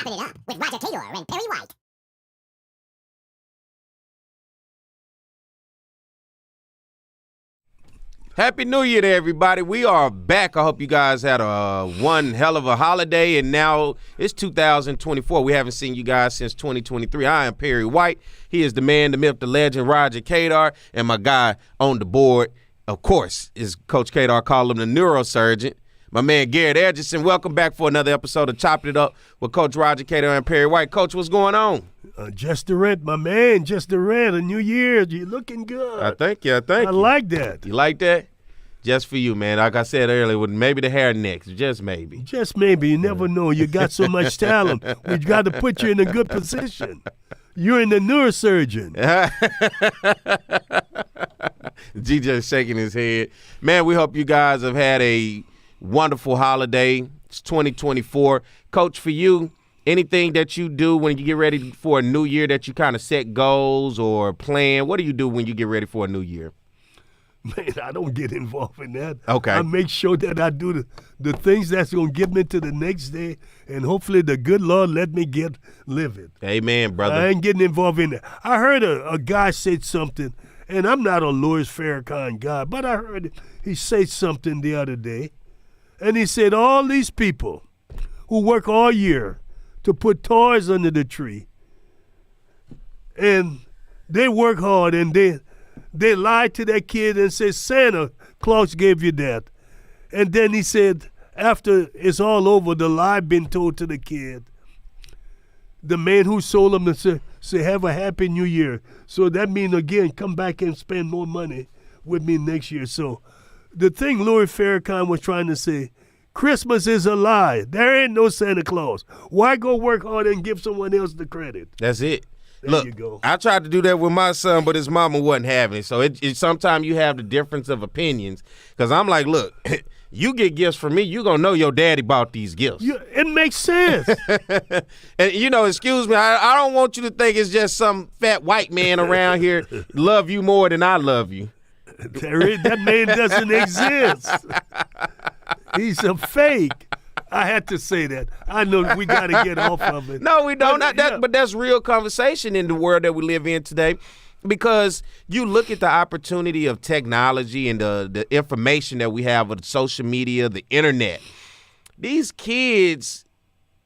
Chopping it up with Roger Cador and Perry White. Happy New Year to everybody. We are back. I hope you guys had one hell of a holiday, and now it's 2024. We haven't seen you guys since 2023. I am Perry White. He is the man, the myth, the legend, Roger Cador, and my guy on the board, of course, is Coach Cador. Call him the neurosurgeon. My man, Garrett Edgerson. Welcome back for another episode of Chopping It Up with Coach Roger Cador and Perry White. Coach, what's going on? Just the rent, my man. Just the rent. A new year. You're looking good. I thank you. I like that. You like that? Just for you, man. Like I said earlier, with maybe the hair next. Just maybe. Just maybe. You never know. You got so much talent. We got to put you in a good position. You're in the neurosurgeon. G just shaking his head. Man, we hope you guys have had a wonderful holiday. It's 2024. Coach, for you, anything that you do when you get ready for a new year that you kind of set goals or plan? What do you do when you get ready for a new year? Man, I don't get involved in that. Okay. I make sure that I do the things that's going to get me to the next day, and hopefully the good Lord let me live it. Amen, brother. I ain't getting involved in that. I heard a guy say something, and I'm not a Louis Farrakhan guy, but I heard he say something the other day, and he said all these people who work all year to put toys under the tree, and they work hard, and they lied to that kid and said, Santa Claus gave you that. And then he said, after it's all over, the lie been told to the kid. The man who sold him and say, have a happy new year. So that means, again, come back and spend more money with me next year. So the thing Louis Farrakhan was trying to say, Christmas is a lie. There ain't no Santa Claus. Why go work hard and give someone else the credit? That's it. There Look, you go. I tried to do that with my son, but his mama wasn't having it. So it sometimes you have the difference of opinions. Because I'm like, look, you get gifts from me, you going to know your daddy bought these gifts. It makes sense. And, excuse me, I don't want you to think it's just some fat white man around here love you more than I love you. That man doesn't exist. He's a fake. I had to say that. I know we got to get off of it. No, we don't. Yeah. But that's real conversation in the world that we live in today, because you look at the opportunity of technology and the information that we have with social media, the internet. These kids,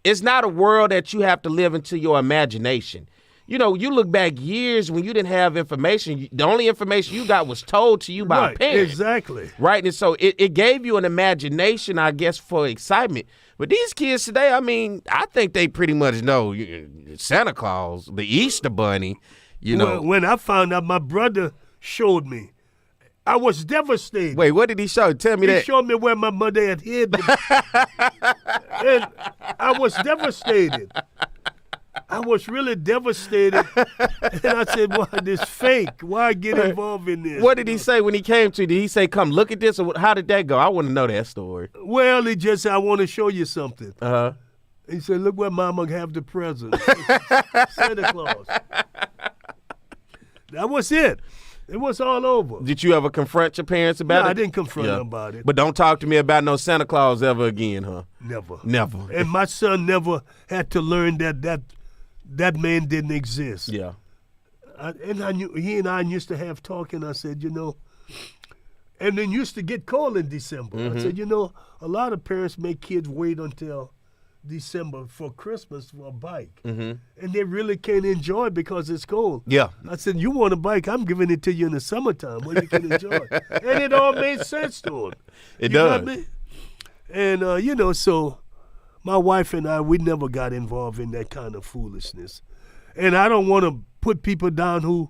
it's not a world that you have to live into your imagination. You look back years when you didn't have information. The only information you got was told to you by a parent. Exactly. Right, and so it gave you an imagination, I guess, for excitement. But these kids today, I think they pretty much know Santa Claus, the Easter Bunny, When I found out, my brother showed me. I was devastated. Wait, what did he show? Tell me that. He showed me where my mother had hid them. And I was devastated. I was really devastated. And I said, why this fake? Why get involved in this? What did he say when he came to you? Did he say, come look at this? Or how did that go? I want to know that story. Well, he just said, I want to show you something. Uh-huh. He said, look where Mama have the present. Santa Claus. That was it. It was all over. Did you ever confront your parents about it? No, I didn't confront them about it. But don't talk to me about no Santa Claus ever again, huh? Never. And my son never had to learn that man didn't exist. Yeah. And I knew he and I used to have talk, and I said, and then used to get cold in December. Mm-hmm. I said, a lot of parents make kids wait until December for Christmas for a bike. Mm-hmm. And they really can't enjoy it because it's cold. Yeah. I said, you want a bike, I'm giving it to you in the summertime where you can enjoy it. And it all made sense to him. It You know does. what I mean? And, so my wife and I, we never got involved in that kind of foolishness. And I don't want to put people down who,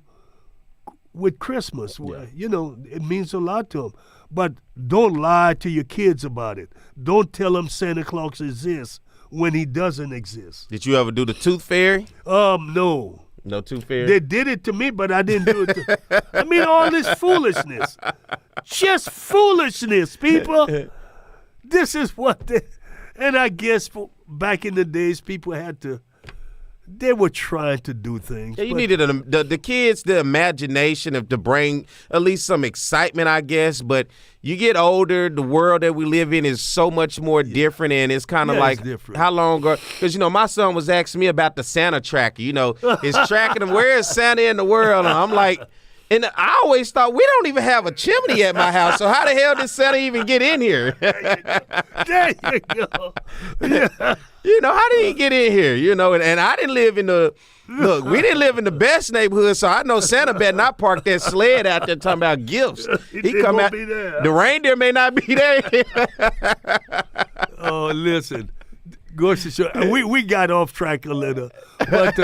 with Christmas, it means a lot to them. But don't lie to your kids about it. Don't tell them Santa Claus exists when he doesn't exist. Did you ever do the tooth fairy? No. No tooth fairy? They did it to me, but I didn't do it all this foolishness. Just foolishness, people. This is what and I guess back in the days, people had to they were trying to do things. Yeah, you but needed the kids, the imagination to bring at least some excitement, I guess. But you get older, the world that we live in is so much more different, and it's kind of like how long ago? Because, my son was asking me about the Santa tracker. It's tracking him. Where is Santa in the world? And I'm like, and I always thought, we don't even have a chimney at my house, so how the hell did Santa even get in here? There you go. Yeah. How did he get in here? And I didn't live in we didn't live in the best neighborhood, so I know Santa better not park that sled out there talking about gifts. He come out, the reindeer may not be there. Oh, listen. We got off track a little, but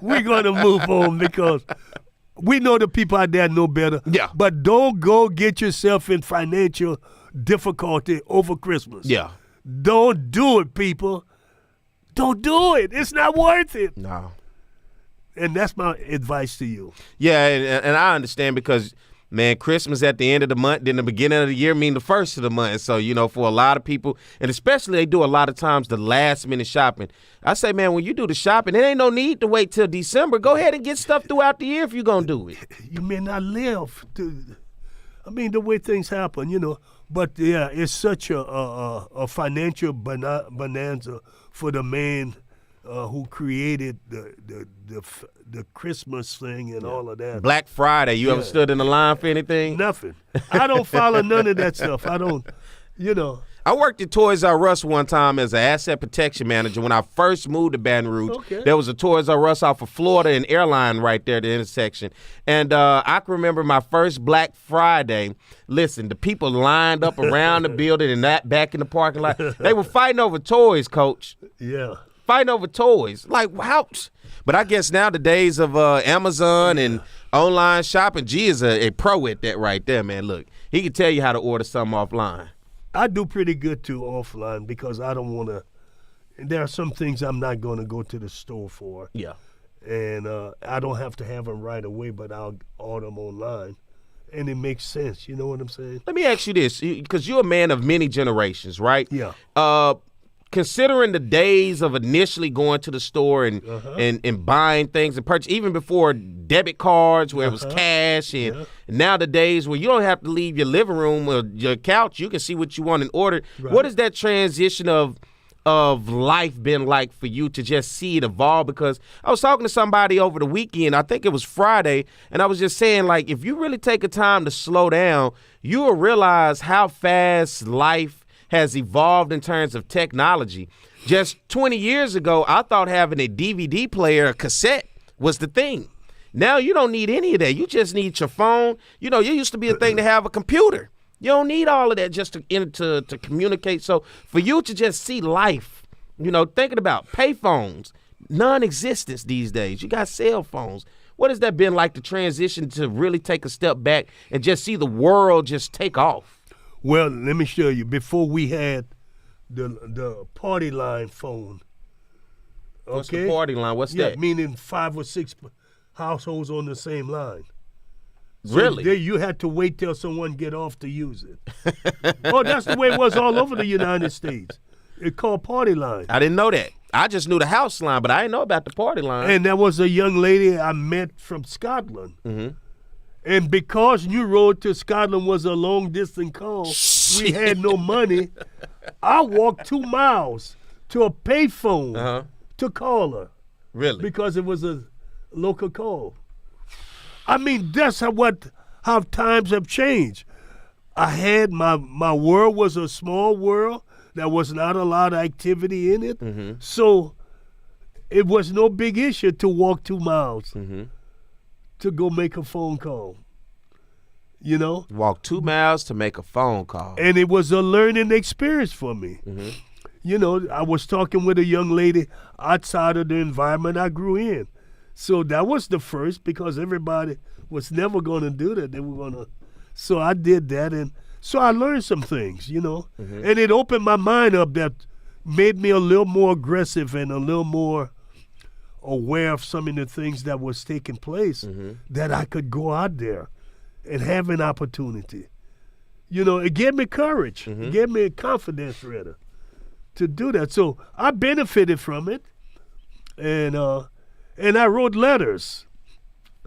we're going to move on because we know the people out there know better. Yeah. But don't go get yourself in financial difficulty over Christmas. Yeah. Don't do it, people. Don't do it. It's not worth it. No. And that's my advice to you. Yeah, and I understand because, man, Christmas at the end of the month, then the beginning of the year mean the first of the month. So, for a lot of people, and especially they do a lot of times the last minute shopping. I say, man, when you do the shopping, there ain't no need to wait till December. Go ahead and get stuff throughout the year if you're going to do it. You may not live the way things happen, But, yeah, it's such a financial bonanza for the man who created the Christmas thing and all of that. Black Friday, you ever stood in the line for anything? Nothing. I don't follow none of that stuff. I don't, I worked at Toys R Us one time as an asset protection manager when I first moved to Baton Rouge. Okay. There was a Toys R Us off of Florida and Airline right there at the intersection. And I can remember my first Black Friday. Listen, the people lined up around the building and that back in the parking lot. They were fighting over toys, Coach. Yeah. Fighting over toys. Like, how? But I guess now the days of Amazon and online shopping, G is a pro at that right there, man. Look, he can tell you how to order something offline. I do pretty good, too, offline because I don't want to – there are some things I'm not going to go to the store for. Yeah. And I don't have to have them right away, but I'll order them online. And it makes sense. You know what I'm saying? Let me ask you this, because you're a man of many generations, right? Yeah. Considering the days of initially going to the store and buying things and purchase, even before debit cards where it was cash, and now the days where you don't have to leave your living room or your couch, you can see what you want and order. Right. What has that transition of life been like for you to just see it evolve? Because I was talking to somebody over the weekend, I think it was Friday, and I was just saying, like, if you really take a time to slow down, you will realize how fast life has evolved in terms of technology. Just 20 years ago, I thought having a DVD player, a cassette, was the thing. Now you don't need any of that. You just need your phone. You used to be a thing to have a computer. You don't need all of that just to communicate. So for you to just see life, thinking about payphones, non-existence these days. You got cell phones. What has that been like, the transition to really take a step back and just see the world just take off? Well, let me show you. Before we had the party line phone. Okay? What's the party line? What's that? Meaning 5 or 6 households on the same line. So really? You had to wait till someone get off to use it. Oh, that's the way it was all over the United States. It's called party line. I didn't know that. I just knew the house line, but I didn't know about the party line. And there was a young lady I met from Scotland. Mm-hmm. And because New Road to Scotland was a long-distance call, we had no money. I walked 2 miles to a payphone to call her. Really? Because it was a local call. I mean, that's how times have changed. I had my world was a small world. There was not a lot of activity in it. Mm-hmm. So it was no big issue to walk 2 miles. Mm-hmm. To go make a phone call, Walk 2 miles to make a phone call. And it was a learning experience for me. Mm-hmm. I was talking with a young lady outside of the environment I grew in. So that was the first, because everybody was never going to do that. They were going to. So I did that, and so I learned some things, Mm-hmm. And it opened my mind up, that made me a little more aggressive and a little more aware of some of the things that was taking place, that I could go out there and have an opportunity. It gave me courage. It gave me confidence, rather, to do that. So I benefited from it. And And I wrote letters.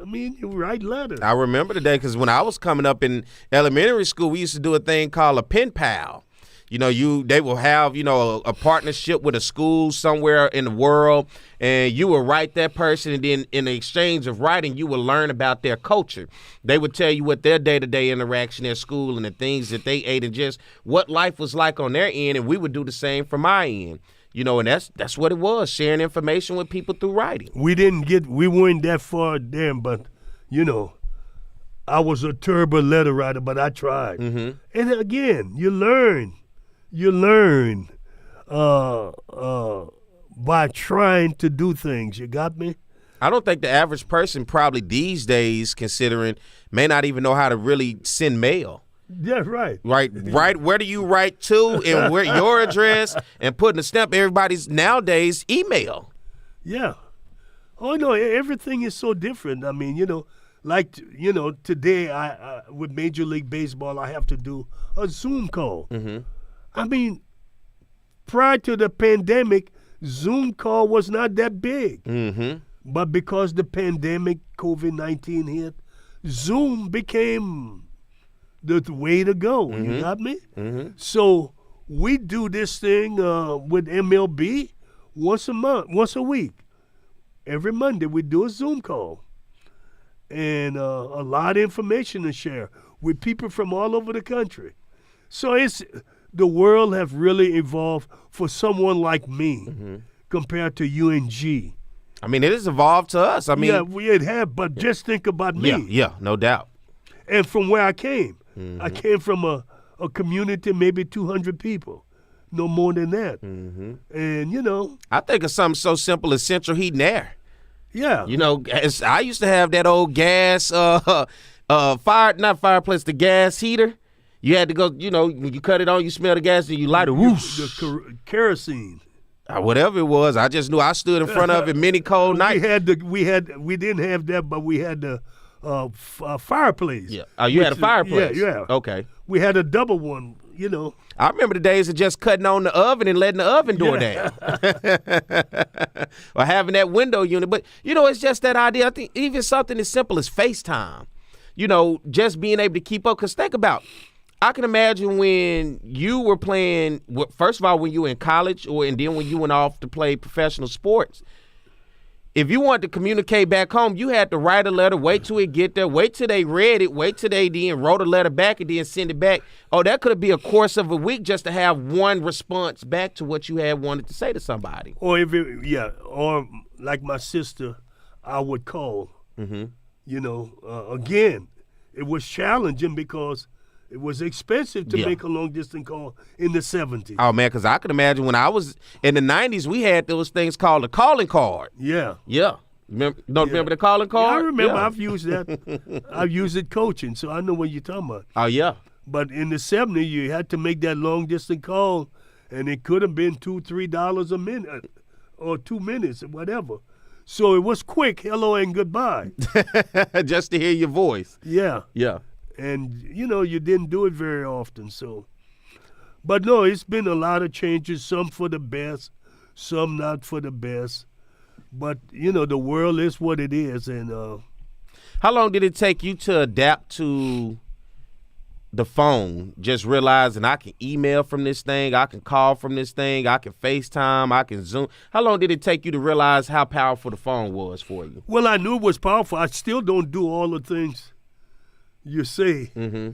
I mean, you write letters. I remember the day because when I was coming up in elementary school, we used to do a thing called a pen pal. They will have, a partnership with a school somewhere in the world, and you will write that person, and then in the exchange of writing, you will learn about their culture. They would tell you what their day-to-day interaction at school and the things that they ate and just what life was like on their end, and we would do the same from my end. And that's what it was, sharing information with people through writing. We weren't that far then, but, I was a terrible letter writer, but I tried. Mm-hmm. And again, you learn by trying to do things. You got me? I don't think the average person probably these days, considering, may not even know how to really send mail. Yeah, right. Right. Where do you write to and where your address and putting a stamp? Everybody's nowadays email. Yeah. Oh, no, everything is so different. I mean, today I with Major League Baseball, I have to do a Zoom call. Mm-hmm. I mean, prior to the pandemic, Zoom call was not that big. Mm-hmm. But because the pandemic, COVID-19 hit, Zoom became the way to go. Mm-hmm. You got me? Mm-hmm. So we do this thing with MLB once a week. Every Monday we do a Zoom call. And a lot of information to share with people from all over the country. So the world have really evolved for someone like me compared to UNG. I mean, it has evolved to us. I mean, yeah, it have, but just think about me. Yeah, no doubt. And from where I came, I came from a community, maybe 200 people, no more than that. Mm-hmm. And, I think of something so simple as central heat and air. yeah. I used to have that old gas, not fireplace, the gas heater. You had to go, when you cut it on, you smell the gas, and you light it, whoosh. The kerosene. Whatever it was, I just knew I stood in front of it many cold nights. We didn't have that, but we had the fireplace. Yeah. Oh, you had a fireplace? Yeah. Okay. We had a double one, I remember the days of just cutting on the oven and letting the oven door down. Or having that window unit. But, it's just that idea. I think even something as simple as FaceTime, just being able to keep up. Because think about, I can imagine when you were playing, first of all, when you were in college and then when you went off to play professional sports. If you wanted to communicate back home, you had to write a letter, wait till it get there, wait till they read it, wait till they then wrote a letter back and then send it back. Oh, that could be a course of a week just to have one response back to what you had wanted to say to somebody. Or or like my sister, I would call. Mm-hmm. Again, it was challenging because it was expensive to make a long-distance call in the 70s. Oh, man, because I can imagine when I was in the 90s, we had those things called a calling card. Yeah. Yeah. Remember the calling card? Yeah, I remember. Yeah. I've used that. I've used it coaching, so I know what you're talking about. Oh, yeah. But in the 70s, you had to make that long-distance call, and it could have been $2-3 a minute or 2 minutes or whatever. So it was quick, hello and goodbye. Just to hear your voice. Yeah. Yeah. And, you didn't do it very often, so. But, no, it's been a lot of changes, some for the best, some not for the best. But, the world is what it is. And how long did it take you to adapt to the phone? Just realizing I can email from this thing, I can call from this thing, I can FaceTime, I can Zoom. How long did it take you to realize how powerful the phone was for you? Well, I knew it was powerful. I still don't do all the things you say. Mm-hmm.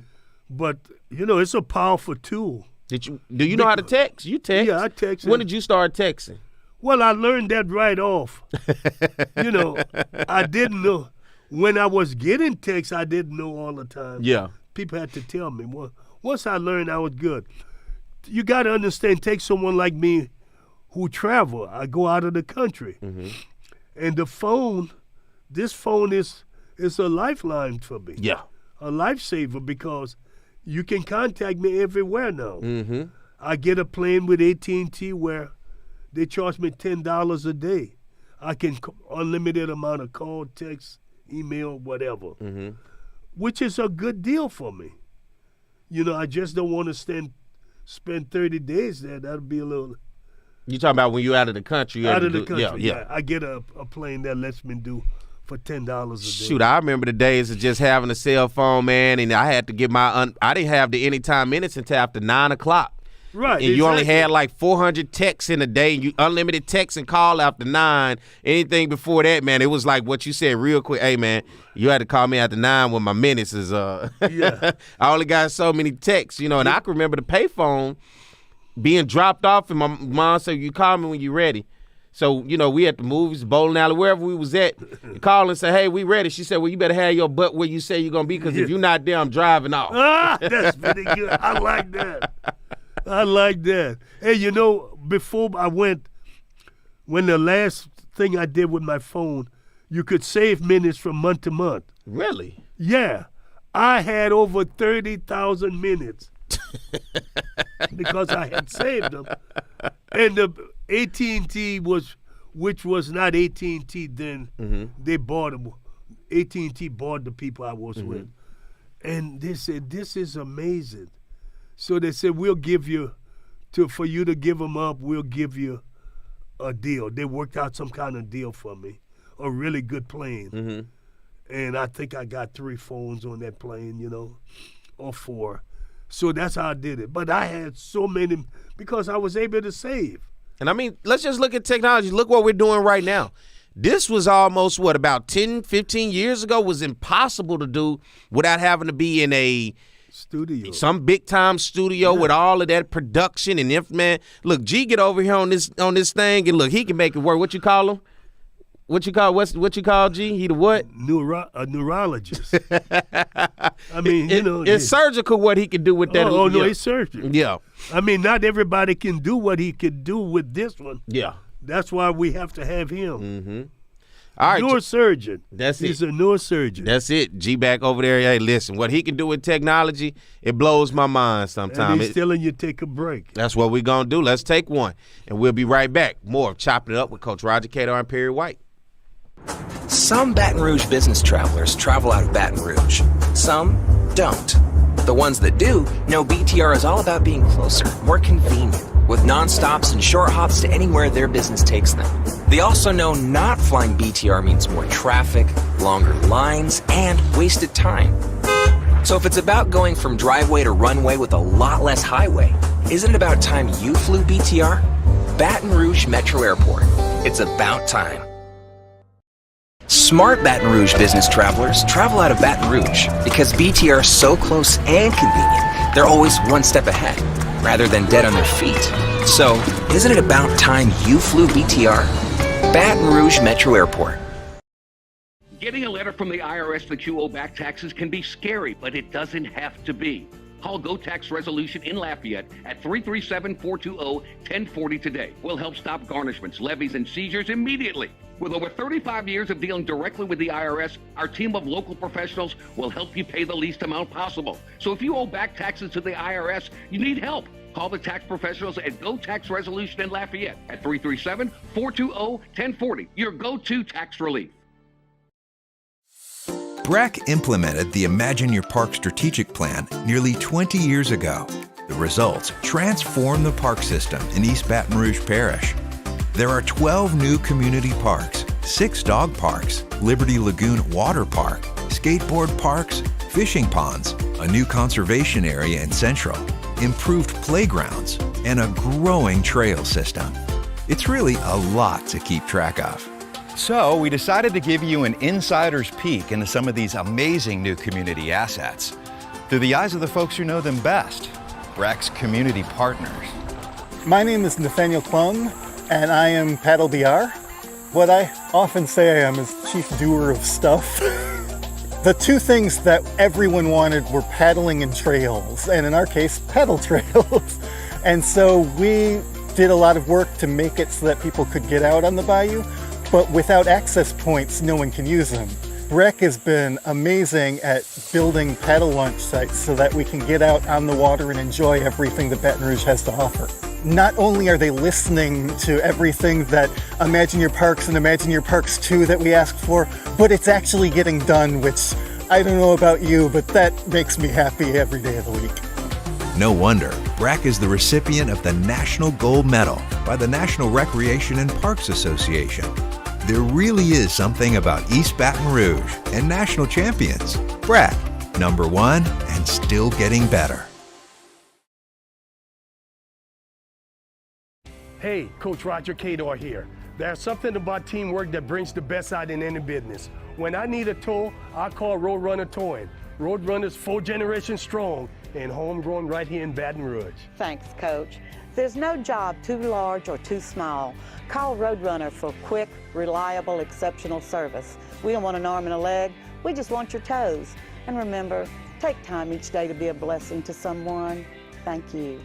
But, it's a powerful tool. Do you know how to text? You text? Yeah, I text. When did you start texting? Well, I learned that right off. I didn't know. When I was getting texts, I didn't know all the time. Yeah. People had to tell me. Well, once I learned, I was good. You got to understand, take someone like me who travel. I go out of the country. Mm-hmm. And this phone is a lifeline for me. Yeah. A lifesaver because you can contact me everywhere now. Mm-hmm. I get a plan with AT&T where they charge me $10 a day. I can unlimited amount of call, text, email, whatever, which is a good deal for me. I just don't want to spend 30 days there. That'd be a little You talking about when you're out of the country? You Out had of to the do- country, Yeah. I get a plane that lets me do for $10 a day. Shoot, I remember the days of just having a cell phone, man, and I had to get I didn't have the anytime minutes until after 9 o'clock. Right. And you only exactly. had like 400 texts in a day, and you unlimited text and call after 9. Anything before that, man, it was like what you said real quick. Hey, man, you had to call me after 9 when my minutes is Yeah. I only got so many texts, and I can remember the payphone being dropped off, and my mom said, "You call me when you're ready." So, we at the movies, bowling alley, wherever we was at, you call and say, "Hey, we ready." She said, "Well, you better have your butt where you say you're going to be, because if you're not there, I'm driving off." That's pretty good. I like that. I like that. Hey, before I went, when the last thing I did with my phone, you could save minutes from month to month. Really? Yeah. I had over 30,000 minutes because I had saved them. And the AT&T which was not AT&T then, they bought them. AT&T bought the people I was with. And they said, "This is amazing." So they said, "We'll give you, for you to give them up, we'll give you a deal." They worked out some kind of deal for me, a really good plane. And I think I got 3 phones on that plane, or 4. So that's how I did it. But I had so many because I was able to save. And I mean, let's just look at technology. Look what we're doing right now. This was almost, about 10, 15 years ago, was impossible to do without having to be in a Studio. some big time studio with all of that production and man. Look, G get over here on this thing, and look, he can make it work. What you call him? What you call G? He the what? A neurologist. I mean, it's surgical what he can do with that. Oh no, it's surgery. Yeah. I mean, not everybody can do what he could do with this one. Yeah. That's why we have to have him. All right. Neurosurgeon. That's it. He's a neurosurgeon. That's it. G back over there. Hey, listen, what he can do with technology, it blows my mind sometimes. And he's telling you take a break. That's what we're going to do. Let's take one, and we'll be right back. More of Chopping It Up with Coach Roger Cador and Perry White. Some Baton Rouge business travelers travel out of Baton Rouge. Some don't. The ones that do know BTR is all about being closer, more convenient, with non-stops and short hops to anywhere their business takes them. They also know not flying BTR means more traffic, longer lines, and wasted time. So if it's about going from driveway to runway with a lot less highway, isn't it about time you flew BTR? Baton Rouge Metro Airport. It's about time. Smart Baton Rouge business travelers travel out of Baton Rouge because BTR is so close and convenient, they're always one step ahead, rather than dead on their feet. So, isn't it about time you flew BTR? Baton Rouge Metro Airport. Getting a letter from the IRS that you owe back taxes can be scary, but it doesn't have to be. Call Go Tax Resolution in Lafayette at 337-420-1040 today. We'll help stop garnishments, levies, and seizures immediately. With over 35 years of dealing directly with the IRS, our team of local professionals will help you pay the least amount possible. So if you owe back taxes to the IRS, you need help. Call the tax professionals at Go Tax Resolution in Lafayette at 337-420-1040. Your go-to tax relief. BRAC implemented the Imagine Your Park strategic plan nearly 20 years ago. The results transformed the park system in East Baton Rouge Parish. There are 12 new community parks, 6 dog parks, Liberty Lagoon Water Park, skateboard parks, fishing ponds, a new conservation area in Central, improved playgrounds, and a growing trail system. It's really a lot to keep track of. So we decided to give you an insider's peek into some of these amazing new community assets through the eyes of the folks who know them best, BRAC's community partners. My name is Nathaniel Klum, and I am Paddle BR. What I often say I am is chief doer of stuff. The two things that everyone wanted were paddling and trails, and in our case, paddle trails. And so we did a lot of work to make it so that people could get out on the bayou, but without access points, no one can use them. BRAC has been amazing at building paddle launch sites so that we can get out on the water and enjoy everything that Baton Rouge has to offer. Not only are they listening to everything that Imagine Your Parks and Imagine Your Parks 2 that we ask for, but it's actually getting done, which I don't know about you, but that makes me happy every day of the week. No wonder BRAC is the recipient of the National Gold Medal by the National Recreation and Parks Association. There really is something about East Baton Rouge and national champions. BRAC, #1 and still getting better. Hey, Coach Roger Cador here. There's something about teamwork that brings the best out in any business. When I need a tow, I call Roadrunner Towing. Roadrunner's 4 generations strong and homegrown right here in Baton Rouge. Thanks, Coach. There's no job too large or too small. Call Roadrunner for quick, reliable, exceptional service. We don't want an arm and a leg. We just want your toes. And remember, take time each day to be a blessing to someone. Thank you.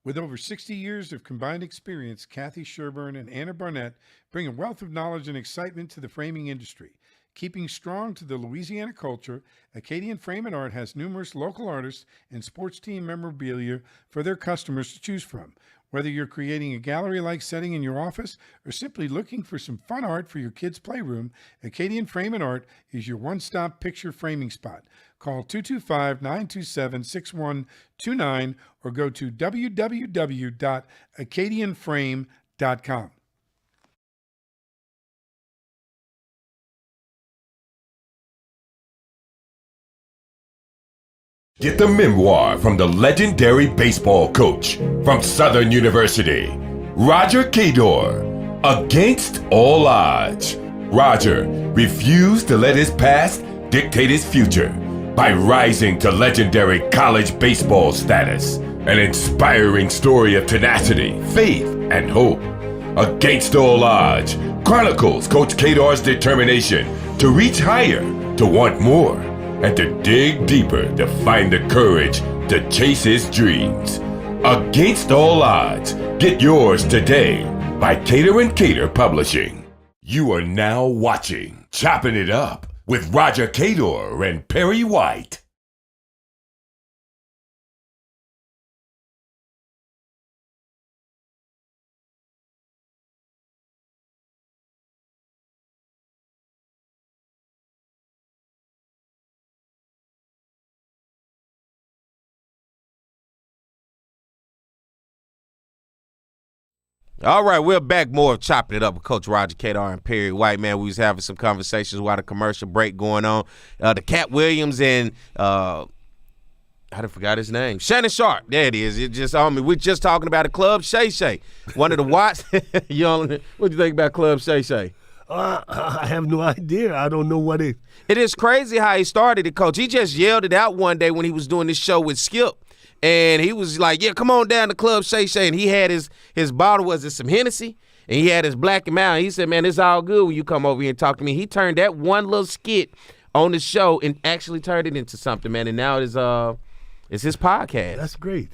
With over 60 years of combined experience, Kathy Sherburne and Anna Barnett bring a wealth of knowledge and excitement to the framing industry. Keeping strong to the Louisiana culture, Acadian Frame and Art has numerous local artists and sports team memorabilia for their customers to choose from. Whether you're creating a gallery-like setting in your office or simply looking for some fun art for your kids' playroom, Acadian Frame and Art is your one-stop picture framing spot. Call 225-927-6129 or go to www.acadianframe.com. Get the memoir from the legendary baseball coach from Southern University, Roger Cador, Against All Odds. Roger refused to let his past dictate his future by rising to legendary college baseball status. An inspiring story of tenacity, faith, and hope. Against All Odds chronicles Coach Cador's determination to reach higher, to want more, and to dig deeper to find the courage to chase his dreams. Against All Odds. Get yours today by Cador and Cador Publishing. You are now watching Choppin' It Up with Roger Cador and Perry White. All right, we're back. More of Chopping It Up with Coach Roger Cador and Perry White. Man, we was having some conversations while the commercial break going on. The Cat Williams and I forgot his name. Shannon Sharp. There it is. It just on me. We're just talking about a Club Shay Shay. One of the watch. What do you think about Club Shay Shay? I have no idea. I don't know what it. It is crazy how he started it, Coach. He just yelled it out one day when he was doing this show with Skip. And he was like, yeah, come on down to Club Shay Shay. And he had his bottle, was it some Hennessy? And he had his Black and Mild. He said, man, it's all good when you come over here and talk to me. He turned that one little skit on the show and actually turned it into something, man. And now it's his podcast. That's great.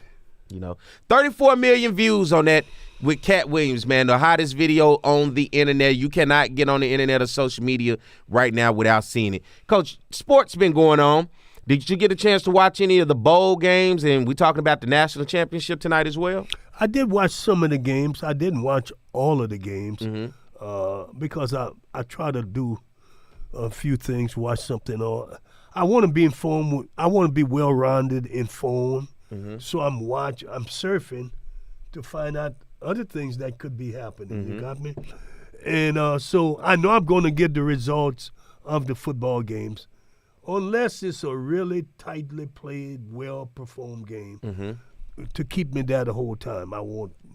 34 million views on that with Cat Williams, man. The hottest video on the internet. You cannot get on the internet or social media right now without seeing it. Coach, sports been going on. Did you get a chance to watch any of the bowl games? And we talking about the national championship tonight as well? I did watch some of the games. I didn't watch all of the games because I try to do a few things, watch something. I want to be informed. I want to be well-rounded, informed. So I'm surfing to find out other things that could be happening. You got me? And so I know I'm going to get the results of the football games. Unless it's a really tightly played, well-performed game, to keep me there the whole time.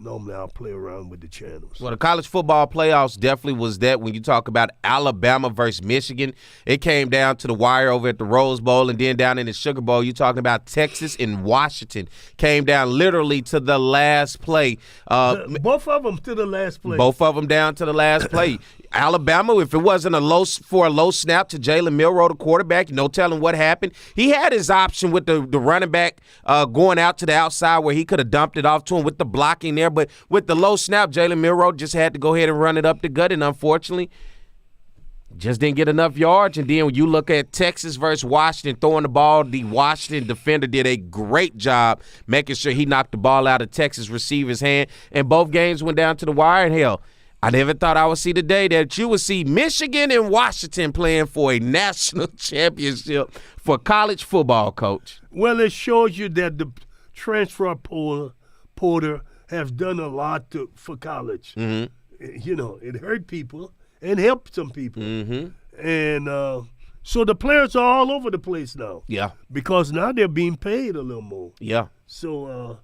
Normally I'll play around with the channels. Well, the college football playoffs definitely was that. When you talk about Alabama versus Michigan, it came down to the wire over at the Rose Bowl, and then down in the Sugar Bowl, you're talking about Texas and Washington. Came down literally to the last play. Both of them to the last play. Both of them down to the last play. Alabama, if it wasn't a low snap to Jalen Milroe, the quarterback, no telling what happened. He had his option with the running back going out to the outside where he could have dumped it off to him with the blocking there. But with the low snap, Jalen Milroe just had to go ahead and run it up the gut, and unfortunately, just didn't get enough yards. And then when you look at Texas versus Washington throwing the ball, the Washington defender did a great job making sure he knocked the ball out of Texas receiver's hand. And both games went down to the wire. And hell, I never thought I would see the day that you would see Michigan and Washington playing for a national championship for college football, Coach. Well, it shows you that the transfer portal has done a lot for college. You know, it hurt people and helped some people. And so the players are all over the place now. Yeah. Because now they're being paid a little more. Yeah. So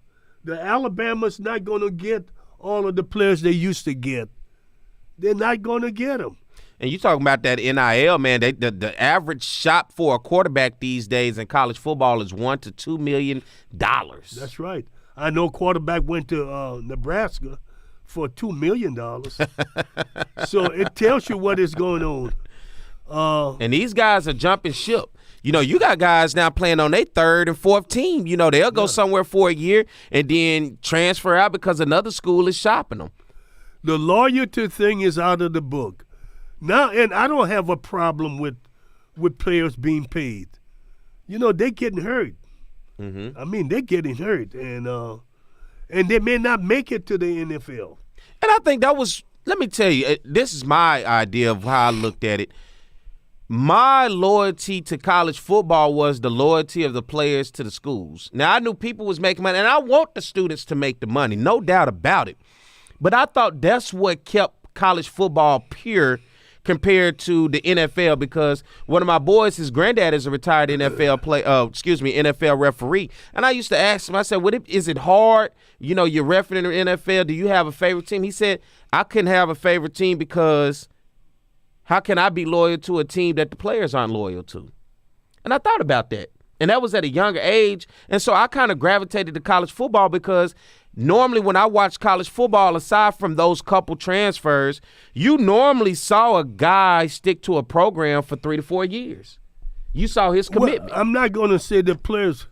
the Alabama's not going to get all of the players they used to get. They're not going to get them. And you talking about that NIL, man. The average shop for a quarterback these days in college football is $1 to $2 million. That's right. I know quarterback went to Nebraska for $2 million. So it tells you what is going on. And these guys are jumping ship. You know, you got guys now playing on their third and fourth team. You know, they'll go somewhere for a year and then transfer out because another school is shopping them. The loyalty thing is out of the book. Now, and I don't have a problem with players being paid. You know, they're getting hurt. I mean, they're getting hurt. And they may not make it to the NFL. And I think that was, let me tell you, this is my idea of how I looked at it. My loyalty to college football was the loyalty of the players to the schools. Now, I knew people was making money, and I want the students to make the money, no doubt about it. But I thought that's what kept college football pure compared to the NFL, because one of my boys, his granddad is a retired NFL referee. And I used to ask him, I said, is it hard? You know, you're refereeing in the NFL. Do you have a favorite team? He said, I couldn't have a favorite team because how can I be loyal to a team that the players aren't loyal to? And I thought about that. And that was at a younger age. And so I kind of gravitated to college football because normally when I watch college football, aside from those couple transfers, you normally saw a guy stick to a program for 3 to 4 years. You saw his commitment. Well, I'm not going to say the players.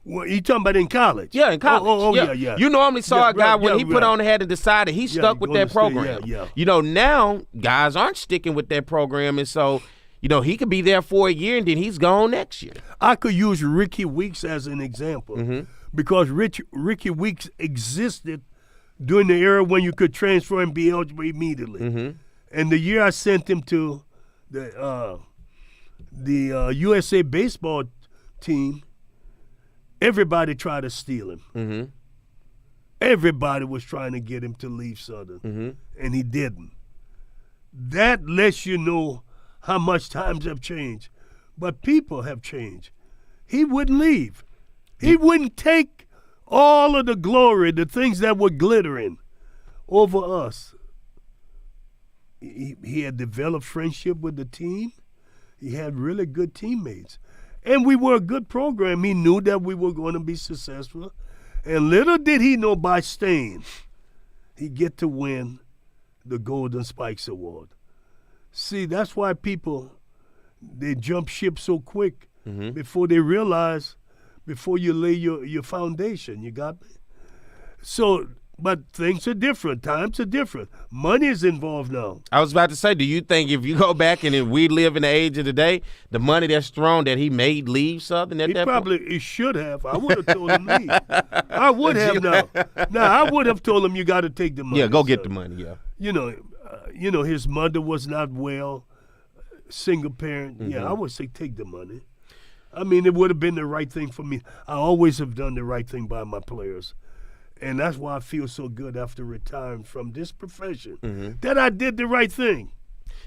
Well, you talking about in college? Yeah, in college. Yeah. You normally saw a guy when he put on the head and decided he stuck with that program. You know, now guys aren't sticking with that program, and so, you know, he could be there for a year and then he's gone next year. I could use Ricky Weeks as an example because Ricky Weeks existed during the era when you could transfer and be eligible immediately. And the year I sent him to the USA baseball team, everybody tried to steal him. Everybody was trying to get him to leave Southern, and he didn't. That lets you know how much times have changed. But people have changed. He wouldn't leave. He wouldn't take all of the glory, the things that were glittering, over us. He had developed friendship with the team. He had really good teammates. And we were a good program. He knew that we were going to be successful. And little did he know by staying, he'd get to win the Golden Spikes Award. See, that's why people, they jump ship so quick before they realize, before you lay your foundation. You got me? So, but things are different. Times are different. Money is involved now. I was about to say, do you think if you go back and if we live in the age of today, the money that's thrown that he made leave Southern at that point? He should have. I would have told him leave. I would have now. I would have told him you got to take the money. Yeah, go get the money, yeah. You know, his mother was not well, single parent. Yeah, I would say take the money. I mean, it would have been the right thing for me. I always have done the right thing by my players. And that's why I feel so good after retiring from this profession, that I did the right thing.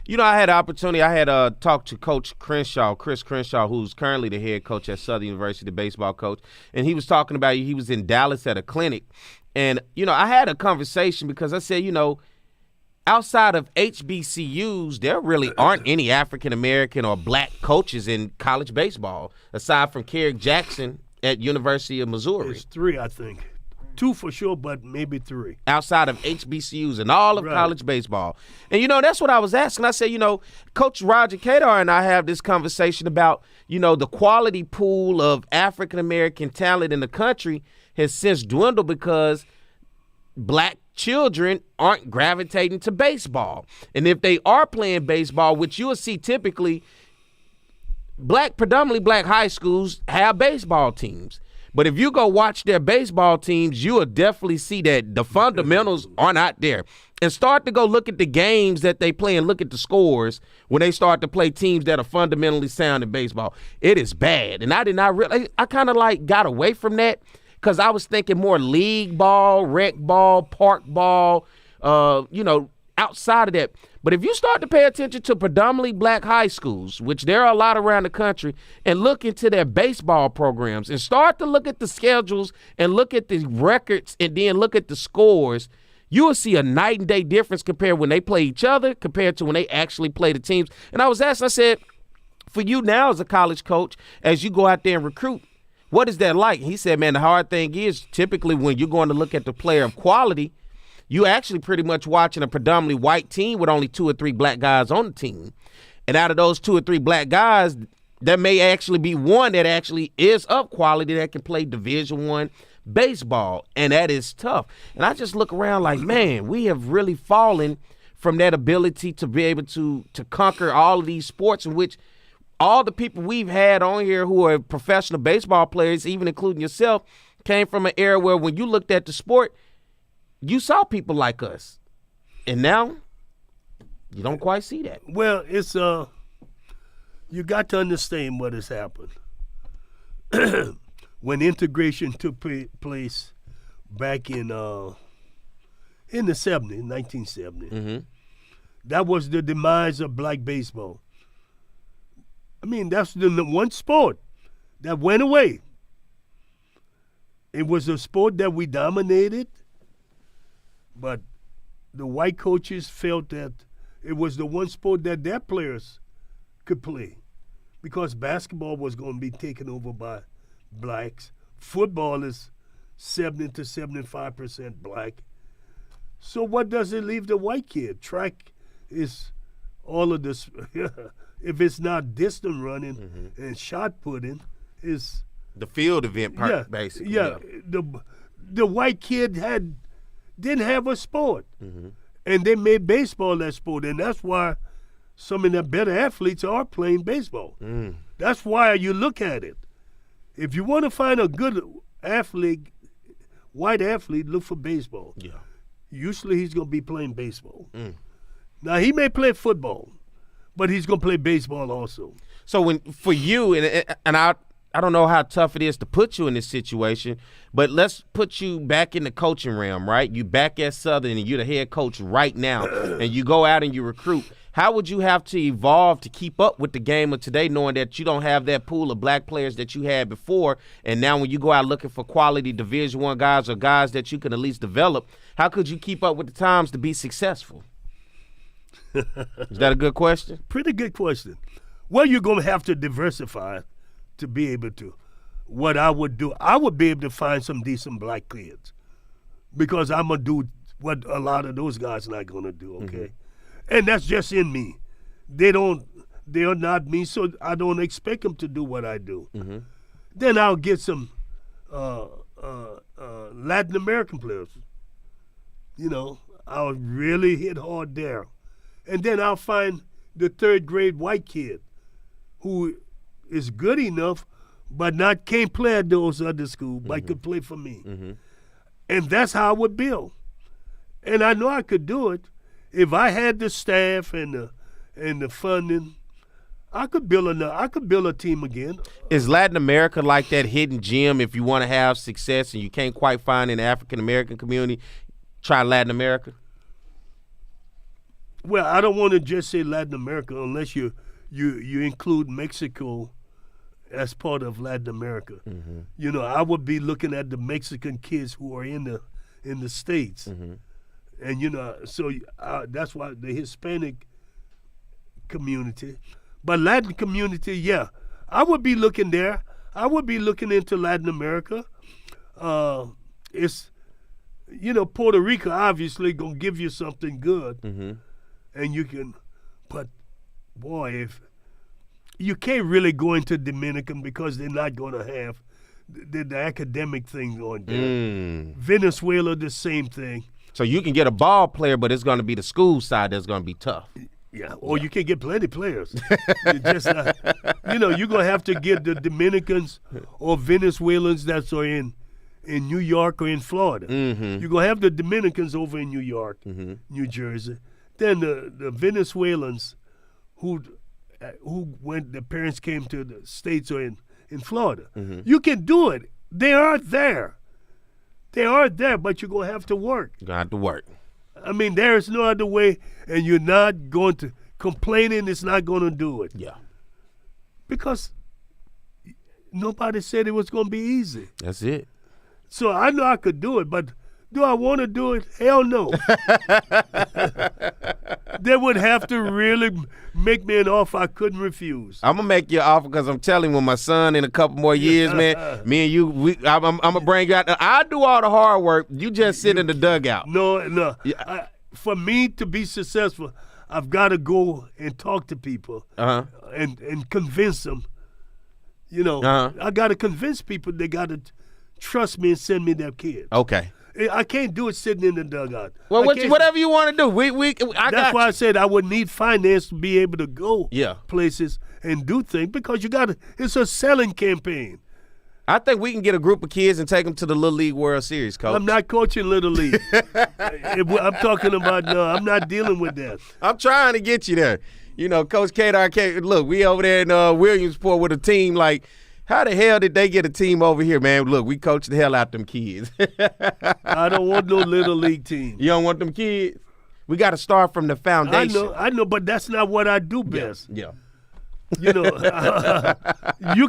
You know, I had an opportunity. I had talked to Coach Crenshaw, Chris Crenshaw, who's currently the head coach at Southern University, the baseball coach. And he was talking about, he was in Dallas at a clinic. And, you know, I had a conversation because I said, you know, outside of HBCUs, there really aren't any African-American or black coaches in college baseball, aside from Kerrick Jackson at University of Missouri. There's 3, I think. 2 for sure, but maybe 3. Outside of HBCUs and all of college baseball. And, you know, that's what I was asking. I said, you know, Coach Roger Cador and I have this conversation about, you know, the quality pool of African-American talent in the country has since dwindled because black children aren't gravitating to baseball. And if they are playing baseball, which you'll see typically, predominantly black high schools have baseball teams. But if you go watch their baseball teams, you will definitely see that the fundamentals are not there. And start to go look at the games that they play and look at the scores when they start to play teams that are fundamentally sound in baseball. It is bad. And I did not really – I kind of like got away from that because I was thinking more league ball, rec ball, park ball, outside of that. But if you start to pay attention to predominantly black high schools, which there are a lot around the country, and look into their baseball programs and start to look at the schedules and look at the records and then look at the scores, you will see a night and day difference compared when they play each other compared to when they actually play the teams. And I was asked, I said, for you now as a college coach, as you go out there and recruit, what is that like? He said, man, the hard thing is typically when you're going to look at the player of quality, you actually pretty much watching a predominantly white team with only 2 or 3 black guys on the team. And out of those 2 or 3 black guys, there may actually be one that actually is of quality that can play Division I baseball, and that is tough. And I just look around like, man, we have really fallen from that ability to be able to conquer all of these sports in which all the people we've had on here who are professional baseball players, even including yourself, came from an era where when you looked at the sport, you saw people like us, and now you don't quite see that. Well, it's you got to understand what has happened. When integration took place back in the 70s, 1970, that was the demise of black baseball. I mean, that's the one sport that went away. It was a sport that we dominated. But the white coaches felt that it was the one sport that their players could play because basketball was going to be taken over by blacks. Football is 70 to 75% black. So what does it leave the white kid? Track is all of this. If it's not distance running and shot putting, is the field event part, basically. Yeah, the white kid didn't have a sport. And they made baseball that sport. And that's why some of the better athletes are playing baseball. That's why you look at it. If you want to find a good athlete, white athlete, look for baseball. Yeah. Usually he's going to be playing baseball. Now, he may play football, but he's going to play baseball also. So for you, and I don't know how tough it is to put you in this situation, but let's put you back in the coaching realm, right? You back at Southern and you're the head coach right now, and you go out and you recruit. How would you have to evolve to keep up with the game of today, knowing that you don't have that pool of black players that you had before, and now when you go out looking for quality Division I guys or guys that you can at least develop, how could you keep up with the times to be successful? Is that a good question? Pretty good question. Well, you're going to have to diversify to be able to. What I would do, I would be able to find some decent black kids because I'm going to do what a lot of those guys are not going to do, okay? And that's just in me. They are not me, so I don't expect them to do what I do. Then I'll get some Latin American players. You know, I'll really hit hard there. And then I'll find the 3rd grade white kid who is good enough but can't play at those other schools, but could play for me. And that's how I would build. And I know I could do it. If I had the staff and the funding, I could build a team again. Is Latin America like that hidden gem if you want to have success and you can't quite find an African American community? Try Latin America. Well, I don't want to just say Latin America unless you include Mexico as part of Latin America. You know, I would be looking at the Mexican kids who are in the States. And, you know, so that's why the Hispanic community. But Latin community, yeah, I would be looking there. I would be looking into Latin America. It's, you know, Puerto Rico obviously going to give you something good. And you can, but, boy, if you can't really go into Dominican because they're not going to have the academic thing going there. Venezuela, the same thing. So you can get a ball player, but it's going to be the school side that's going to be tough. Yeah, or you can get plenty of players. You just not, you're going to have to get the Dominicans or Venezuelans that are in New York or in Florida. Mm-hmm. You're going to have the Dominicans over in New York, New Jersey. Then the Venezuelans who when the parents came to the States or in Florida. You can do it. They are there. They are there, but you're going to have to work. You're going to have to work. I mean, there's no other way, and you're not going to complaining is not going to do it. Yeah. Because nobody said it was going to be easy. That's it. So I know I could do it, but do I want to do it? Hell no. They would have to really make me an offer I couldn't refuse. I'm going to make you an offer because I'm telling you, when my son in a couple more years, man, me and you, I'm going to bring you out. I do all the hard work. You just sit in the dugout. No. For me to be successful, I've got to go and talk to people and convince them. I got to convince people they got to trust me and send me their kids. Okay. I can't do it sitting in the dugout. Well, whatever you want to do. That's why I said I would need finance to be able to go Yeah. places and do things because it's a selling campaign. I think we can get a group of kids and take them to the Little League World Series, Coach. I'm not coaching Little League. I'm talking about, no, I'm not dealing with that. I'm trying to get you there. Coach Cador, look, we over there in Williamsport with a team like, how the hell did they get a team over here, man? Look, we coach the hell out them kids. I don't want no Little League team. You don't want them kids? We got to start from the foundation. I know, but that's not what I do best. Yeah. You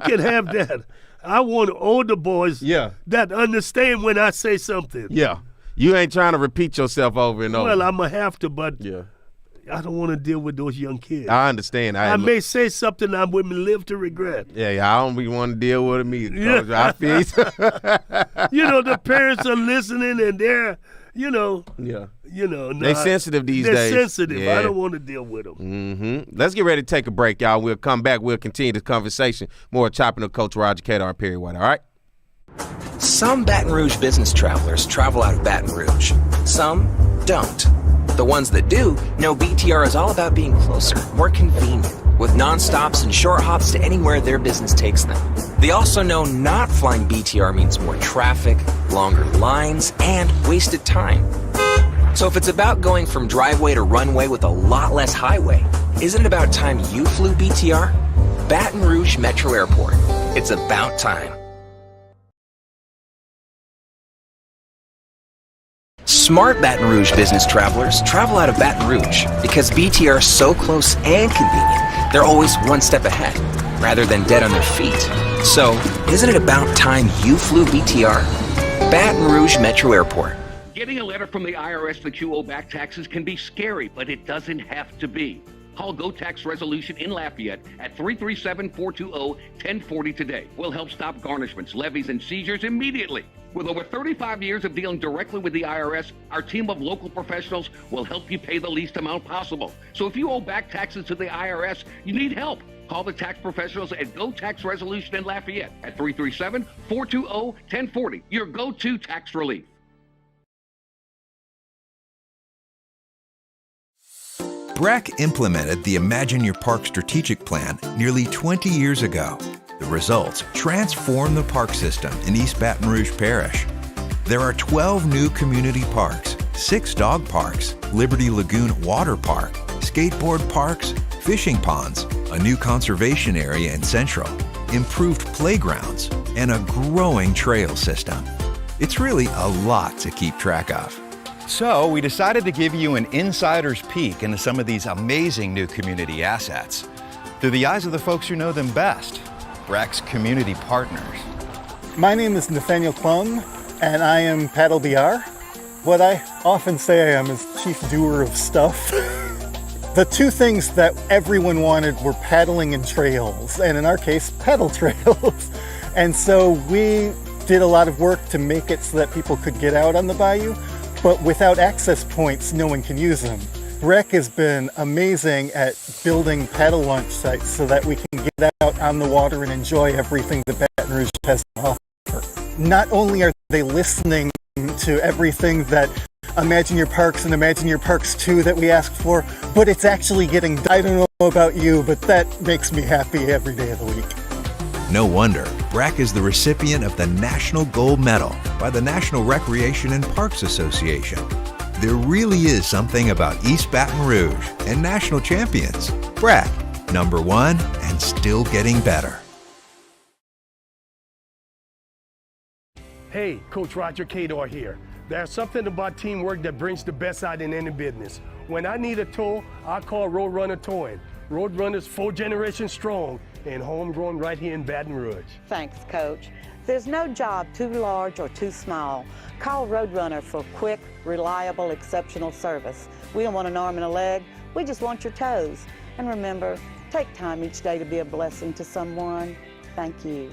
can have that. I want older boys that understand when I say something. Yeah. You ain't trying to repeat yourself over and over. Well, I'm going to have to, but I don't want to deal with those young kids. I understand. I may say something I wouldn't live to regret. Yeah, I don't be want to deal with them either, Coach. I feel the parents are listening and they're, they sensitive these days. They're sensitive. Yeah. I don't want to deal with them. Mm-hmm. Let's get ready to take a break, y'all. We'll come back. We'll continue this conversation. More Choppin' with Coach Roger Cador and Perry White, all right? Some Baton Rouge business travelers travel out of Baton Rouge. Some don't. The ones that do know BTR is all about being closer, more convenient, with non-stops and short hops to anywhere their business takes them. They also know not flying BTR means more traffic, longer lines, and wasted time. So if it's about going from driveway to runway with a lot less highway, isn't it about time you flew BTR? Baton Rouge Metro Airport. It's about time. Smart Baton Rouge business travelers travel out of Baton Rouge because BTR is so close and convenient, they're always one step ahead, rather than dead on their feet. So, isn't it about time you flew BTR? Baton Rouge Metro Airport. Getting a letter from the IRS that you owe back taxes can be scary, but it doesn't have to be. Call Go Tax Resolution in Lafayette at 337-420-1040 today. We'll help stop garnishments, levies, and seizures immediately. With over 35 years of dealing directly with the IRS, our team of local professionals will help you pay the least amount possible. So if you owe back taxes to the IRS, you need help. Call the tax professionals at Go Tax Resolution in Lafayette at 337-420-1040. Your go-to tax relief. BRAC implemented the Imagine Your Park strategic plan nearly 20 years ago. The results transformed the park system in East Baton Rouge Parish. There are 12 new community parks, 6 dog parks, Liberty Lagoon Water Park, skateboard parks, fishing ponds, a new conservation area in Central, improved playgrounds, and a growing trail system. It's really a lot to keep track of. So we decided to give you an insider's peek into some of these amazing new community assets through the eyes of the folks who know them best, BRAC's community partners. My name is Nathaniel Klum, and I am Paddle BR. What I often say I am is chief doer of stuff. The two things that everyone wanted were paddling and trails, and in our case, paddle trails. And so we did a lot of work to make it so that people could get out on the bayou, but without access points, no one can use them. BRAC has been amazing at building paddle launch sites so that we can get out on the water and enjoy everything that Baton Rouge has to offer. Not only are they listening to everything that Imagine Your Parks and Imagine Your Parks 2 that we asked for, but it's actually getting done. I don't know about you, but that makes me happy every day of the week. No wonder BRAC is the recipient of the National Gold Medal by the National Recreation and Parks Association. There really is something about East Baton Rouge and national champions. BRAC, #1 and still getting better. Hey, Coach Roger Cador here. There's something about teamwork that brings the best out in any business. When I need a tow, I call Roadrunner Towing. Roadrunner's 4 generations strong and homegrown right here in Baton Rouge. Thanks, Coach. There's no job too large or too small. Call Roadrunner for quick, reliable, exceptional service. We don't want an arm and a leg. We just want your toes. And remember, take time each day to be a blessing to someone. Thank you.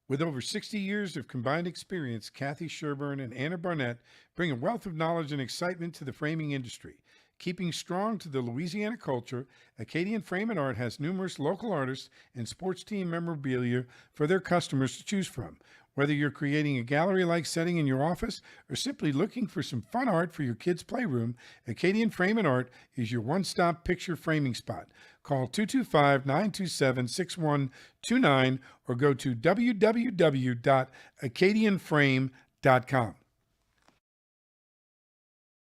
With over 60 years of combined experience, Kathy Sherburne and Anna Barnett bring a wealth of knowledge and excitement to the framing industry. Keeping strong to the Louisiana culture, Acadian Frame and Art has numerous local artists and sports team memorabilia for their customers to choose from. Whether you're creating a gallery-like setting in your office or simply looking for some fun art for your kids' playroom, Acadian Frame and Art is your one-stop picture framing spot. Call 225-927-6129 or go to www.acadianframe.com.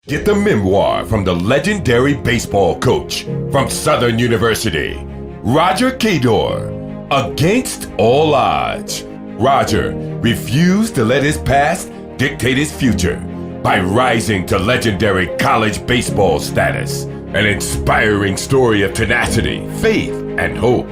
Get the memoir from the legendary baseball coach from Southern University, Roger Cador, Against All Odds. Roger refused to let his past dictate his future by rising to legendary college baseball status. An inspiring story of tenacity, faith, and hope.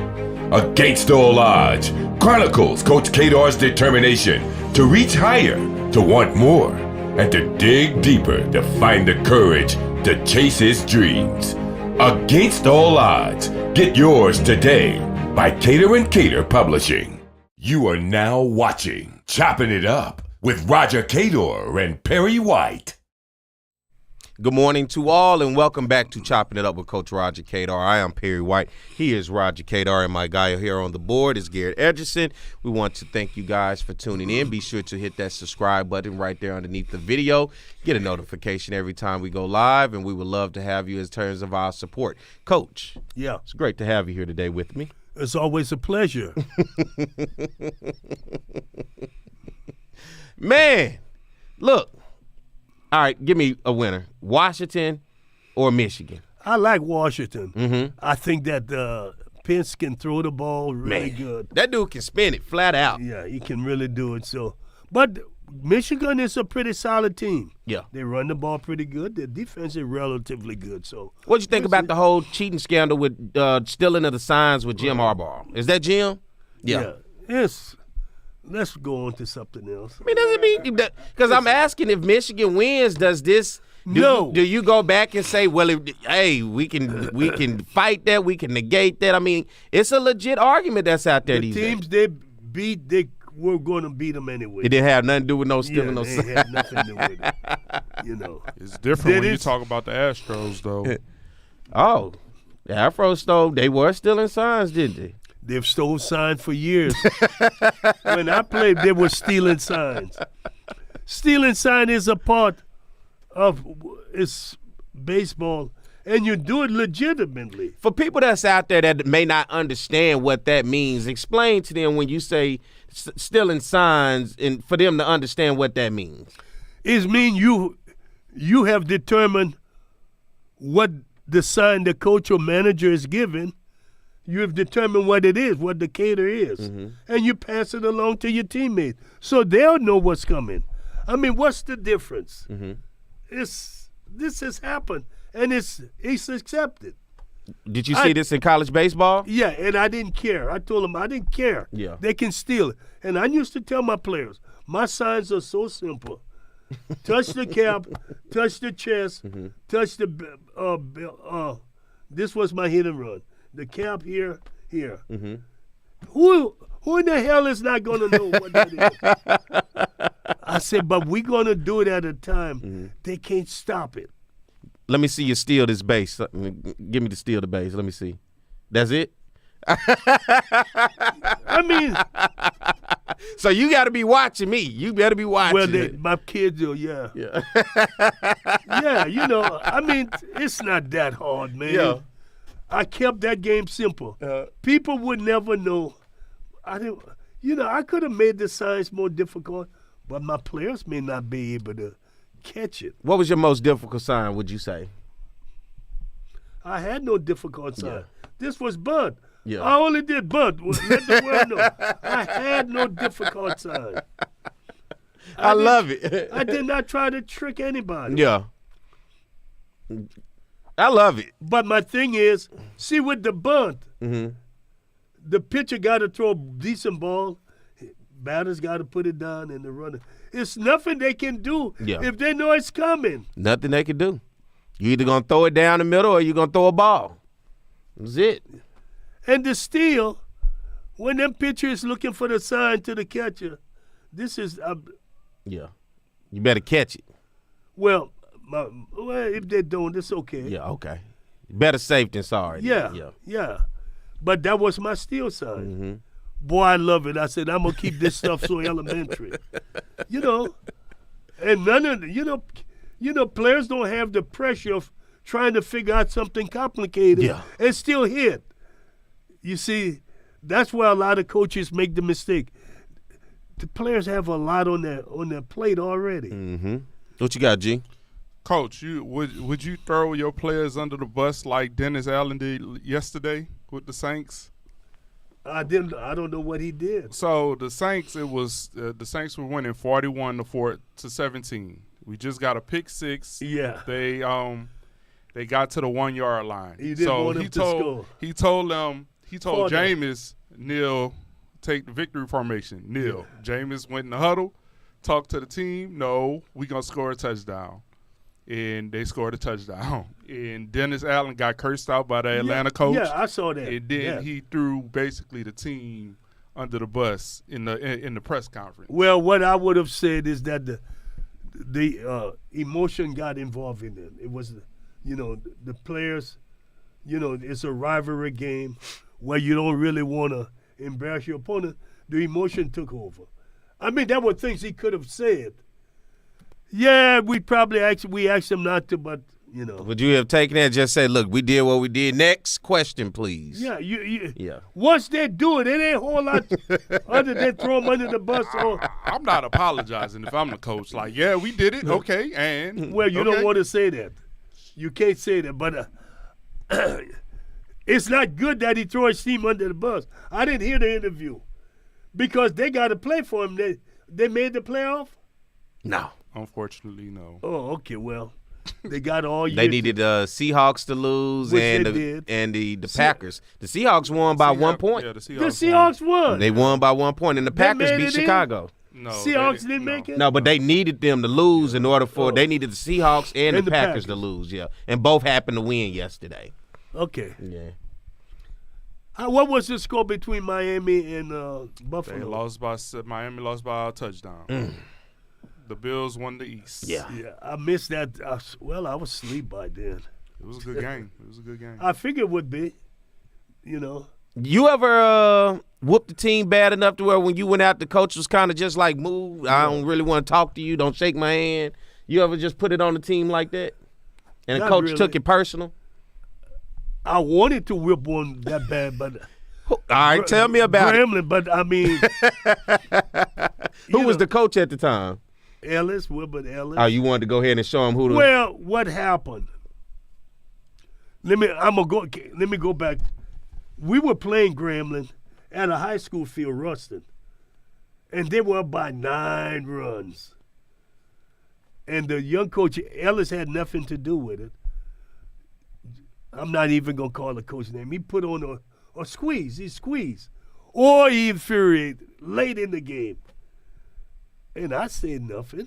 Against All Odds chronicles Coach Cador's determination to reach higher, to want more, and to dig deeper to find the courage to chase his dreams. Against All Odds. Get yours today by Cador & Cador Publishing. You are now watching Chopping It Up with Roger Cador and Perry White. Good morning to all, and welcome back to Chopping It Up with Coach Roger Cador. I am Perry White. He is Roger Cador, and my guy here on the board is Garrett Edgerson. We want to thank you guys for tuning in. Be sure to hit that subscribe button right there underneath the video. Get a notification every time we go live, and we would love to have you in terms of our support. Coach, Yeah, it's great to have you here today with me. it's always a pleasure. Man, look. All right, give me a winner. Washington or Michigan? I like Washington. Mm-hmm. I think that Pence can throw the ball really good. That dude can spin it flat out. Yeah, he can really do it. So, but Michigan is a pretty solid team. Yeah. They run the ball pretty good. Their defense is relatively good. So, What'd you think about the whole cheating scandal with stealing of the signs with Jim Harbaugh? Is that Jim? Yeah. Yes. Let's go on to something else. I mean, does it mean that? Because I'm asking, if Michigan wins, does this? No. Do you go back and say, well, hey, we can fight that, we can negate that? I mean, it's a legit argument that's out there. The these teams days. they beat, they were going to beat them anyway. It didn't have nothing to do with no stealing no they signs. had nothing to do with it. You know. It's different That when you is- talk about the Astros, though. Oh, the Afro stole. They were stealing signs, didn't they? They've stolen signs for years. When I played, they were stealing signs. Stealing sign is a part of it's baseball, and you do it legitimately. For people that's out there that may not understand what that means, explain to them when you say stealing signs, and for them to understand what that means. It means you have determined what the sign the coach or manager is giving. You have determined what it is, what the cater is, and you pass it along to your teammates, so they'll know what's coming. I mean, what's the difference? This has happened, and it's accepted. Did you see this in college baseball? Yeah, and I didn't care. I told them I didn't care. Yeah. They can steal it. And I used to tell my players, my signs are so simple. touch the cap, touch the chest, touch the this was my hit and run. The cap here. Who in the hell is not going to know what that is? I said, but we're going to do it at a time. They can't stop it. Let me see you steal this base. Give me the steal the base. Let me see. That's it? I mean. So you got to be watching me. You better be watching. Well, my kids do, yeah. Yeah, you know, I mean, it's not that hard, man. Yeah. I kept that game simple. People would never know. I could have made the science more difficult, but my players may not be able to catch it. What was your most difficult sign, would you say? I had no difficult sign. This was bunt. Yeah. I only did bunt. Let the world know. I had no difficult sign. I love it. I did not try to trick anybody. Yeah. I love it. But my thing is, see, with the bunt, the pitcher got to throw a decent ball. Batters got to put it down, and the runner. It's nothing they can do if they know it's coming. Nothing they can do. You either going to throw it down the middle or you're going to throw a ball. That's it. And the steal, when them pitchers looking for the sign to the catcher, this is yeah. You better catch it. Well, if they don't, it's okay. Yeah, okay. Better safe than sorry. Yeah. But that was my steal sign. Boy, I love it. I said, I'm going to keep this stuff so elementary. You know, and none of the, players don't have the pressure of trying to figure out something complicated and still hit. You see, that's where a lot of coaches make the mistake. The players have a lot on their plate already. What you got, G? Coach, would you throw your players under the bus like Dennis Allen did yesterday with the Saints? I didn't. I don't know what he did. So the Saints, the Saints were winning 41-17. We just got a pick six. Yeah. They got to the 1 yard line. He didn't want him to score. He told Jameis, Neil, take the victory formation. Neil. Jameis went in the huddle, talked to the team. No, we gonna score a touchdown. And they scored a touchdown. And Dennis Allen got cursed out by the Atlanta coach. Yeah, I saw that. And then he threw basically the team under the bus in the press conference. Well, what I would have said is that the emotion got involved in it. It was, the players, it's a rivalry game where you don't really want to embarrass your opponent. The emotion took over. I mean, there were things he could have said. Yeah, we asked him not to, but Would you have taken that and just said, "Look, we did what we did. Next question, please." Yeah, yeah. Once they do it ain't a whole lot other than throw them under the bus. I'm not apologizing if I'm the coach. Like, yeah, we did it. Okay, and well, you don't want to say that. You can't say that, but it's not good that he throw his team under the bus. I didn't hear the interview because they got to play for him. They made the playoff. No. Unfortunately, no. Oh, okay. Well, they got all year. They needed the Seahawks to lose and the Packers. The Seahawks won by 1 point. Yeah, the Seahawks won. They won by 1 point, and the Packers beat Chicago. No, Seahawks didn't make it? No, but they needed them to lose in order for they needed the Seahawks and the Packers to lose, and both happened to win yesterday. Okay. Yeah. What was the score between Miami and Buffalo? Miami lost by a touchdown. The Bills won the East. Yeah, I missed that. I was asleep by then. It was a good game. I figured it would be, You ever whooped the team bad enough to where when you went out, the coach was kind of just like, move, I don't really want to talk to you, don't shake my hand. You ever just put it on the team like that? And the coach took it personal? I wanted to whip one that bad, but... All right, tell me about Gremlin, but I mean... Who was the coach at the time? Wilbert Ellis. Oh, you wanted to go ahead and show him who the... Well, what happened? Let me go back. We were playing Gremlin at a high school field, Ruston, and they were up by 9 runs. And the young coach, Ellis, had nothing to do with it. I'm not even going to call the coach's name. He put on a squeeze. He squeezed. Or he infuriated late in the game. And I said nothing.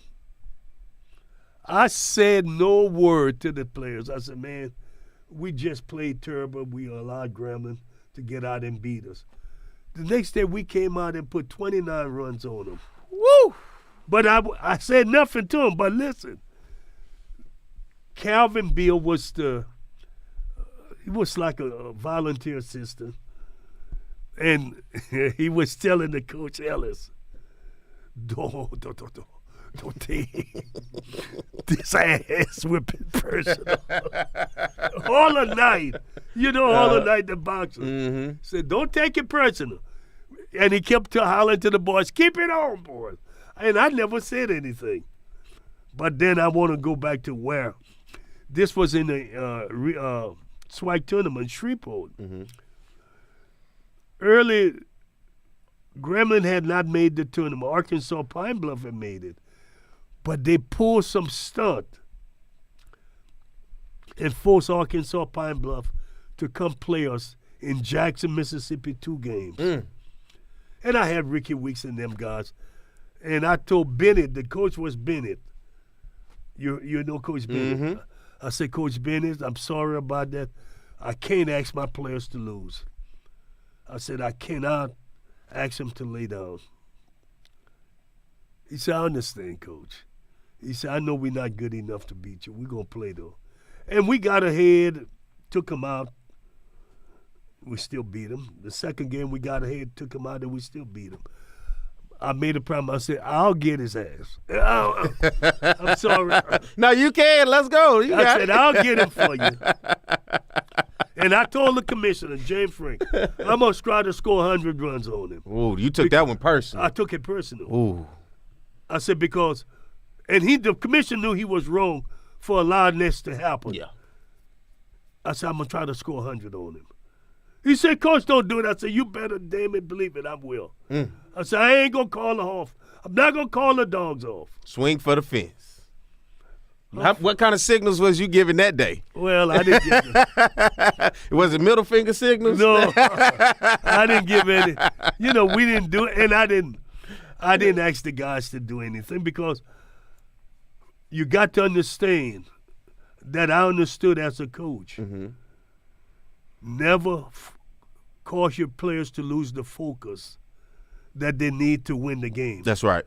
I said no word to the players. I said, man, we just played terrible. We allowed Gremlin to get out and beat us. The next day we came out and put 29 runs on them. Woo! But I said nothing to him. But listen, Calvin Beal was he was like a volunteer assistant. And he was telling the coach Ellis, don't take this ass whipping personal. All the night. All the night the boxer said, don't take it personal. And he kept hollering to the boys, keep it on, boys. And I never said anything. But then I want to go back to where this was in the SWAC tournament, Shreveport. Early, Gremlin had not made the tournament. Arkansas Pine Bluff had made it. But they pulled some stunt and forced Arkansas Pine Bluff to come play us in Jackson, Mississippi, 2 games. And I had Ricky Weeks and them guys. And I told Bennett, the coach was Bennett. You know Coach Bennett. I said, Coach Bennett, I'm sorry about that. I can't ask my players to lose. I said, I cannot ask them to lay down. He said, I understand, Coach. He said, I know we're not good enough to beat you. We're going to play, though. And we got ahead, took him out. We still beat him. The second game, we got ahead, took him out, and we still beat him. I made a promise. I said, I'll get his ass. I'm sorry. No, you can. Let's go. I said, I'll get him for you. And I told the commissioner, James Frank, I'm going to try to score 100 runs on him. Ooh, you took that one personal. I took it personal. Ooh. I said, because, and the commissioner knew he was wrong for allowing this to happen. Yeah. I said, I'm going to try to score 100 on him. He said, Coach, don't do it. I said, you better damn it believe it, I will. I said, I ain't going to call her off. I'm not going to call the dogs off. Swing for the fence. What kind of signals was you giving that day? Well, I didn't give them. Was it middle finger signals? No, I didn't give any. We didn't do it, and I didn't ask the guys to do anything because you got to understand that I understood as a coach. Never cause your players to lose the focus that they need to win the game. That's right.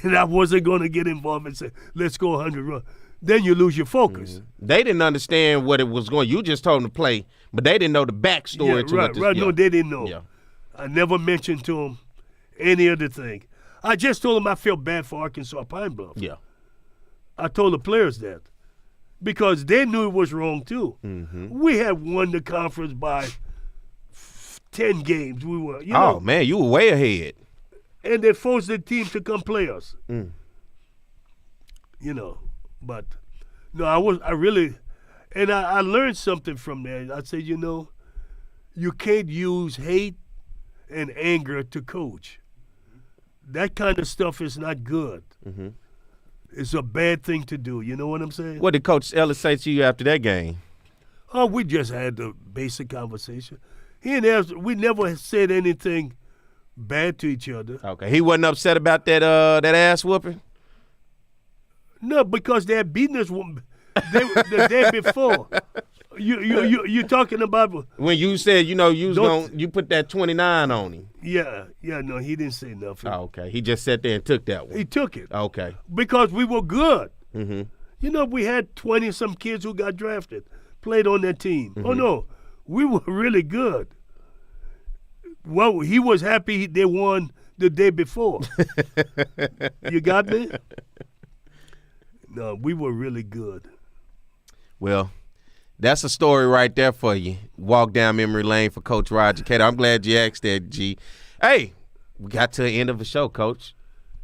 And I wasn't going to get involved and say, let's go 100 runs. Then you lose your focus. They didn't understand what it was going. You just told them to play, but they didn't know the backstory to it. Right. No, they didn't know. Yeah. I never mentioned to them any other thing. I just told them I felt bad for Arkansas Pine Bluff. Yeah. I told the players that because they knew it was wrong too. We had won the conference by 10 games. We were, man, you were way ahead. And they forced the team to come play us. But no, I really, and I learned something from that. I said, you can't use hate and anger to coach. That kind of stuff is not good. It's a bad thing to do. You know what I'm saying? What did Coach Ellis say to you after that game? Oh, we just had the basic conversation. We never said anything bad to each other. Okay, he wasn't upset about that ass whooping? No, because they had beaten us the day before. You talking about when you said you put that 29 on him? Yeah, no, he didn't say nothing. Oh, okay, he just sat there and took that one. He took it. Okay, because we were good. We had 20-some kids who got drafted, played on that team. Oh no, we were really good. Well, he was happy they won the day before. You got me? No, we were really good. Well, that's a story right there for you. Walk down memory lane for Coach Roger Cador. I'm glad you asked that, G. Hey, we got to the end of the show, Coach.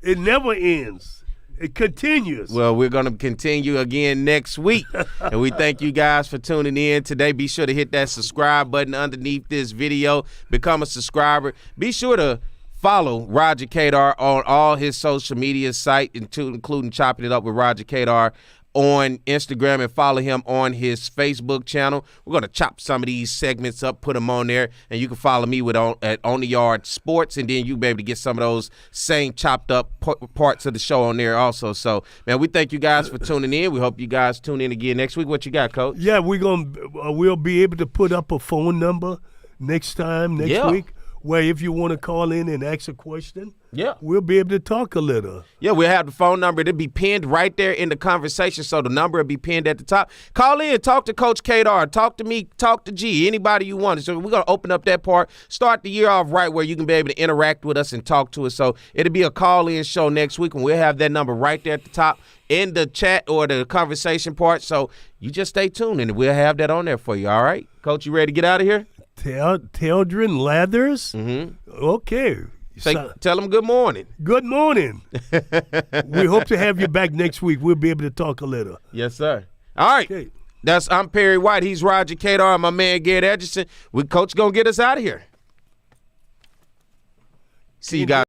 It never ends. It continues. Well, we're going to continue again next week. And we thank you guys for tuning in today. Be sure to hit that subscribe button underneath this video. Become a subscriber. Be sure to follow Roger Cador on all his social media sites, including Chopping It Up with Roger Cador on Instagram and follow him on his Facebook channel. We're going to chop some of these segments up, put them on there, and you can follow me at On the Yard Sports, and then you'll be able to get some of those same chopped up parts of the show on there also. So, man, we thank you guys for tuning in. We hope you guys tune in again next week. What you got, Coach? Yeah, we'll be able to put up a phone number next week, where if you want to call in and ask a question, we'll be able to talk a little. Yeah, we'll have the phone number. It'll be pinned right there in the conversation, so the number will be pinned at the top. Call in, talk to Coach Cador, talk to me, talk to G, anybody you want. So we're going to open up that part, start the year off right where you can be able to interact with us and talk to us. So it'll be a call-in show next week, and we'll have that number right there at the top in the chat or the conversation part. So you just stay tuned, and we'll have that on there for you, all right? Coach, you ready to get out of here? Teldrin Lathers? Mm-hmm. Okay. Tell them good morning. Good morning. We hope to have you back next week. We'll be able to talk a little. Yes, sir. All right. Okay. I'm Perry White. He's Roger Cador. I'm my man, Garrett Edgerton. Coach going to get us out of here. See you guys.